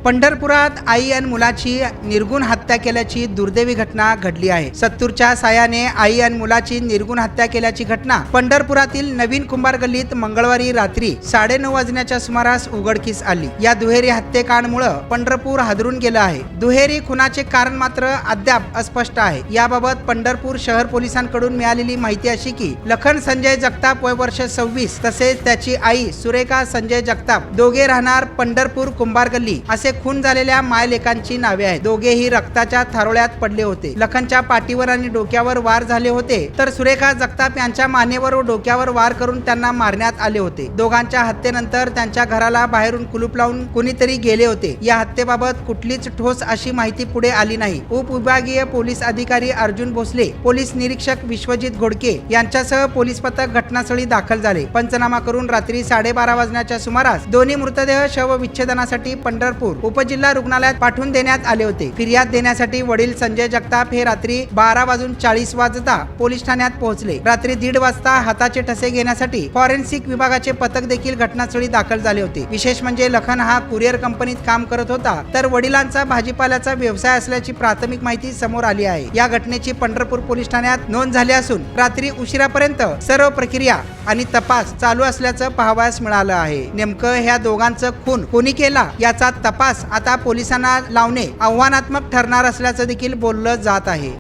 पंढरपुरात आई आणि मुलाची निर्गुण हत्या केल्याची दुर्दैवी घटना घडली आहे। सत्तूरच्या सायाने आई आणि मुलाची निर्गुण हत्या केल्याची घटना पंढरपुरातील नवीन कुंभार गल्लीत मंगळवारी रात्री 9:30 वाजण्याच्या सुमारास उघडकीस आली। या दुहेरी हत्येकांमुळे पंढरपूर हादरून गेलं आहे। दुहेरी खुनाचे कारण मात्र अद्याप अस्पष्ट आहे। याबाबत पंढरपूर शहर पोलिसांकडून मिळालेली माहिती अशी की लखन संजय जगताप वय वर्ष 26 तसेच त्याची आई सुरेखा संजय जगताप दोघे राहणार पंढरपूर कुंभार गल्ली असे खून झालेल्या मायलेकांची नावे आहेत। दोघेही रक्ताच्या थारोळ्यात पडले होते। लखनच्या पाठीवर आणि डोक्यावर वार झाले होते तर सुरेखा जगताप यांच्या मानेवर व डोक्यावर वार करून त्यांना मारण्यात आले होते। दोघांच्या हत्येनंतर त्यांच्या घराला बाहेरून कुलूप लावून कुणीतरी गेले होते। या हत्येबाबत कुठलीच ठोस अशी माहिती पुढे आली नाही। उपविभागीय पोलीस अधिकारी अर्जुन भोसले, पोलीस निरीक्षक विश्वजित घोडके यांच्यासह पोलीस पथक घटनास्थळी दाखल झाले। पंचनामा करून रात्री 12:30 वाजण्याच्या सुमारास दोन्ही मृतदेह शवविच्छेदनासाठी पंढरपूर उपजिल्हा रुग्णालयात पाठवून देण्यात आले होते। फिर्याद देण्यासाठी वडील संजय जगताप हे रात्री 12:40 वाजता पोलीस ठाण्यात पोहोचले। रात्री 1:30 वाजता हाताचे ठसे घेण्यासाठी फॉरेन्सिक विभागाचे पथक देखील घटनास्थळी दाखल झाले होते। विशेष म्हणजे लखन हा कुरिअर कंपनीत काम करत होता तर वडिलांचा भाजीपाल्याचा व्यवसाय असल्याची प्राथमिक माहिती समोर आली आहे। या घटनेची पंढरपूर पोलीस ठाण्यात नोंद झाली असून रात्री उशिरापर्यंत सर्व प्रक्रिया आणि तपास चालू असल्याचं पाहावयास मिळालं आहे। नेमकं ह्या दोघांचं खून कोणी केला याचा तपास आता पोलिसांना लावणे आव्हानात्मक ठरणार असल्याचं देखील बोललं जात आहे।